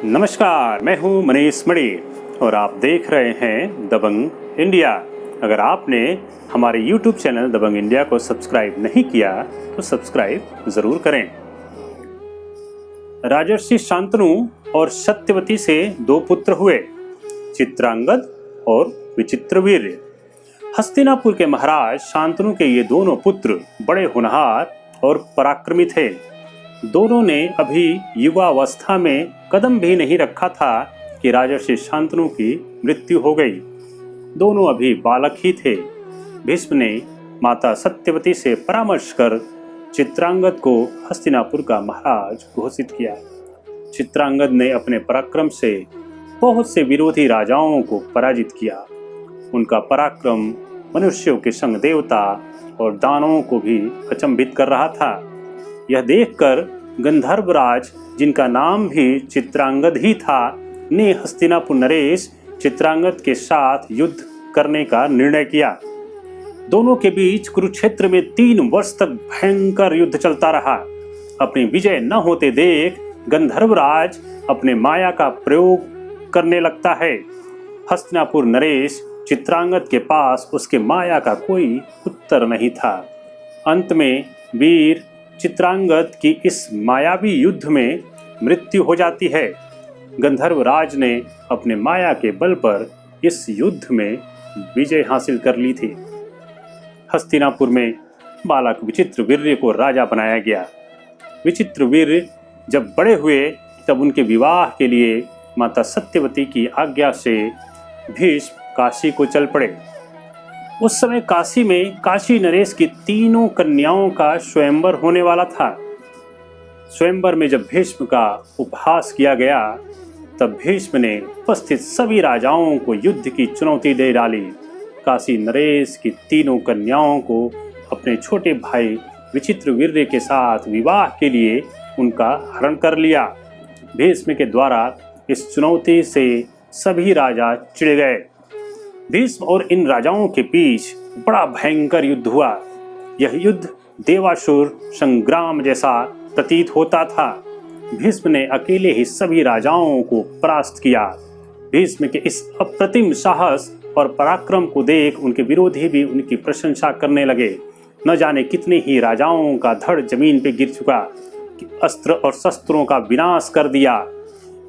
नमस्कार, मैं हूं मनीष मणि और आप देख रहे हैं दबंग इंडिया। अगर आपने हमारे YouTube चैनल दबंग इंडिया को सब्सक्राइब नहीं किया तो सब्सक्राइब जरूर करें। राजर्षि शांतनु और सत्यवती से 2 पुत्र हुए, चित्रांगद और विचित्रवीर्य। हस्तिनापुर के महाराज शांतनु के ये दोनों पुत्र बड़े होनहार और पराक्रमी थे। दोनों ने अभी युवावस्था में कदम भी नहीं रखा था कि राजर्षि शांतनु की मृत्यु हो गई। दोनों अभी बालक ही थे। भीष्म ने माता सत्यवती से परामर्श कर चित्रांगद को हस्तिनापुर का महाराज घोषित किया। चित्रांगद ने अपने पराक्रम से बहुत से विरोधी राजाओं को पराजित किया। उनका पराक्रम मनुष्यों के संग देवता और दानवों को भी अचंभित कर रहा था। यह देखकर गंधर्वराज, जिनका नाम भी चित्रांगद ही था, ने हस्तिनापुर नरेश चित्रांगद के साथ युद्ध करने का निर्णय किया। दोनों के बीच कुरुक्षेत्र में 3 वर्ष तक भयंकर युद्ध चलता रहा। अपनी विजय न होते देख गंधर्वराज अपने माया का प्रयोग करने लगता है। हस्तिनापुर नरेश चित्रांगद के पास उसके माया का कोई उत्तर नहीं था। अंत में वीर चित्रांगद की इस मायावी युद्ध में मृत्यु हो जाती है। गंधर्वराज ने अपने माया के बल पर इस युद्ध में विजय हासिल कर ली थी। हस्तिनापुर में बालक विचित्रवीर्य को राजा बनाया गया। विचित्रवीर्य जब बड़े हुए तब उनके विवाह के लिए माता सत्यवती की आज्ञा से भीष्म काशी को चल पड़े। उस समय काशी में काशी नरेश की 3 कन्याओं का स्वयंवर होने वाला था। स्वयंवर में जब भीष्म का उपहास किया गया तब भीष्म ने उपस्थित सभी राजाओं को युद्ध की चुनौती दे डाली। काशी नरेश की 3 कन्याओं को अपने छोटे भाई विचित्रवीर्य के साथ विवाह के लिए उनका हरण कर लिया। भीष्म के द्वारा इस चुनौती से सभी राजा चिढ़ गए। भीष्म और इन राजाओं के बीच बड़ा भयंकर युद्ध हुआ। यह युद्ध देवासुर संग्राम जैसा प्रतीत होता था। भीष्म ने अकेले ही सभी राजाओं को परास्त किया। भीष्म के इस अप्रतिम साहस और पराक्रम को देख उनके विरोधी भी उनकी प्रशंसा करने लगे। न जाने कितने ही राजाओं का धड़ जमीन पे गिर चुका कि अस्त्र और शस्त्रों का विनाश कर दिया।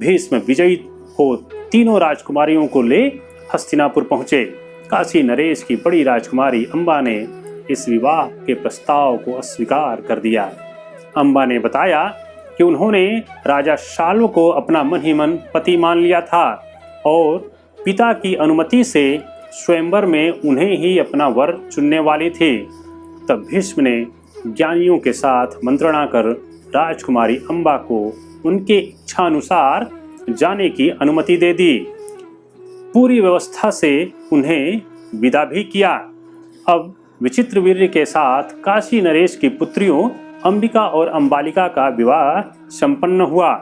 भीष्म विजयी हो 3 राजकुमारियों को ले हस्तिनापुर पहुंचे। काशी नरेश की बड़ी राजकुमारी अंबा ने इस विवाह के प्रस्ताव को अस्वीकार कर दिया। अंबा ने बताया कि उन्होंने राजा शाल्व को अपना मन ही मन पति मान लिया था और पिता की अनुमति से स्वयंवर में उन्हें ही अपना वर चुनने वाली थी। तब भीष्म ने ज्ञानियों के साथ मंत्रणा कर राजकुमारी अंबा को उनके इच्छानुसार जाने की अनुमति दे दी। पूरी व्यवस्था से उन्हें विदा भी किया। अब विचित्रवीर्य के साथ काशी नरेश की पुत्रियों अंबिका और अंबालिका का विवाह संपन्न हुआ।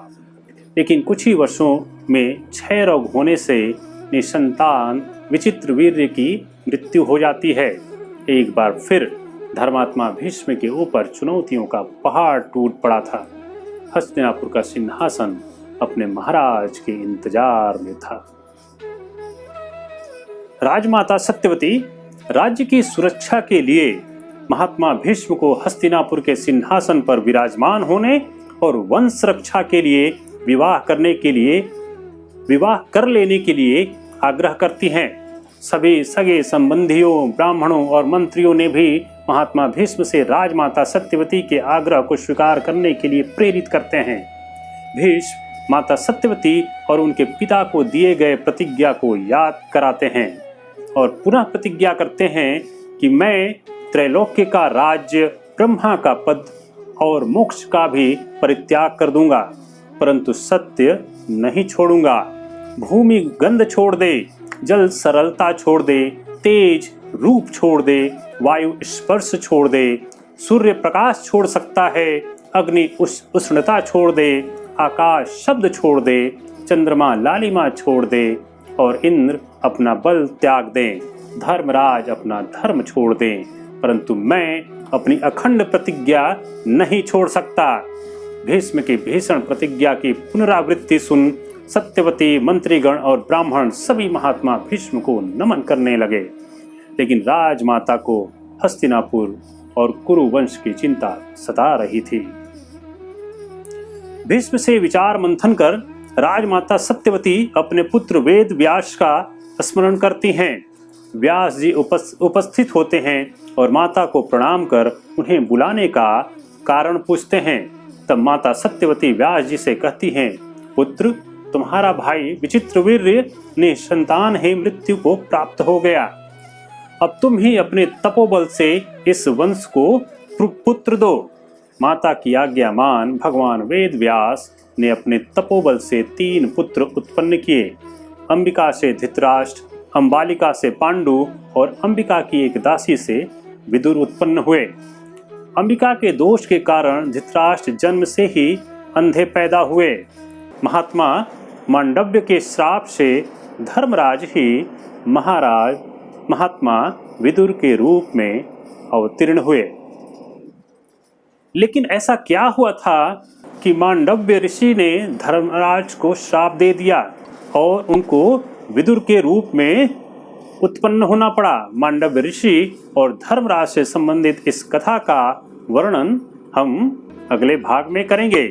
लेकिन कुछ ही वर्षों में क्षय रोग होने से निसंतान विचित्रवीर्य की मृत्यु हो जाती है। एक बार फिर धर्मात्मा भीष्म के ऊपर चुनौतियों का पहाड़ टूट पड़ा था। हस्तिनापुर का सिंहासन अपने महाराज के इंतजार में था। राजमाता सत्यवती राज्य की सुरक्षा के लिए महात्मा भीष्म को हस्तिनापुर के सिंहासन पर विराजमान होने और वंश रक्षा के लिए विवाह कर लेने के लिए आग्रह करती हैं। सभी सगे संबंधियों, ब्राह्मणों और मंत्रियों ने भी महात्मा भीष्म से राजमाता सत्यवती के आग्रह को स्वीकार करने के लिए प्रेरित करते हैं। भीष्म माता सत्यवती और उनके पिता को दिए गए प्रतिज्ञा को याद कराते हैं और पुनः प्रतिज्ञा करते हैं कि मैं त्रैलोक्य का राज्य, ब्रह्मा का पद और मोक्ष का भी परित्याग कर दूंगा, परंतु सत्य नहीं छोड़ूंगा। भूमि गंध छोड़ दे, जल सरलता छोड़ दे, तेज रूप छोड़ दे, वायु स्पर्श छोड़ दे, सूर्य प्रकाश छोड़ सकता है, अग्नि उष्णता छोड़ दे, आकाश शब्द छोड़ दे, चंद्रमा लालिमा छोड़ दे और इंद्र अपना बल त्याग दें, धर्मराज अपना धर्म छोड़ दें, परंतु मैं अपनी अखंड प्रतिज्ञा नहीं छोड़ सकता। भीष्म की भीषण प्रतिज्ञा की पुनरावृत्ति सुन सत्यवती, मंत्रीगण और ब्राह्मण सभी महात्मा भीष्म को नमन करने लगे। लेकिन राजमाता को हस्तिनापुर और कुरु वंश की चिंता सता रही थी। भीष्म से विचार मंथन कर राजमाता सत्यवती अपने पुत्र वेद व्यास का स्मरण करती हैं। व्यास जी उपस्थित होते हैं और माता को प्रणाम कर उन्हें बुलाने का कारण पूछते हैं। तब माता सत्यवती व्यास जी से कहती हैं, पुत्र, तुम्हारा भाई विचित्रवीर्य निसंतान है, मृत्यु को प्राप्त हो गया। अब तुम ही अपने तपोबल से इस वंश को पुत्र दो। माता की आज्ञा मान भगवान वेद व्यास ने अपने तपोबल से 3 पुत्र उत्पन्न किए। अंबिका से धृतराष्ट्र, अंबालिका से पांडु और अंबिका की एक दासी से विदुर उत्पन्न हुए। अंबिका के दोष के कारण धृतराष्ट्र जन्म से ही अंधे पैदा हुए। महात्मा मांडव्य के श्राप से धर्मराज ही महात्मा विदुर के रूप में अवतीर्ण हुए। लेकिन ऐसा क्या हुआ था कि मांडव्य ऋषि ने धर्मराज को श्राप दे दिया और उनको विदुर के रूप में उत्पन्न होना पड़ा। मांडव्य ऋषि और धर्मराज से संबंधित इस कथा का वर्णन हम अगले भाग में करेंगे।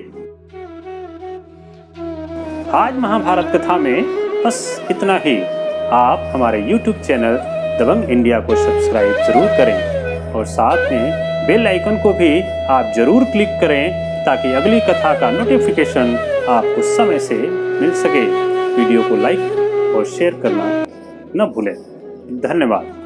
आज महाभारत कथा में बस इतना ही। आप हमारे YouTube चैनल दबंग इंडिया को सब्सक्राइब जरूर करें और साथ में बेल आइकन को भी आप जरूर क्लिक करें ताकि अगली कथा का नोटिफिकेशन आपको समय से मिल सके। वीडियो को लाइक और शेयर करना न भूलें। धन्यवाद।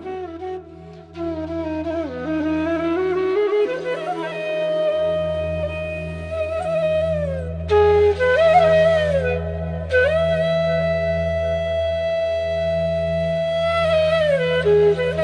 Thank you.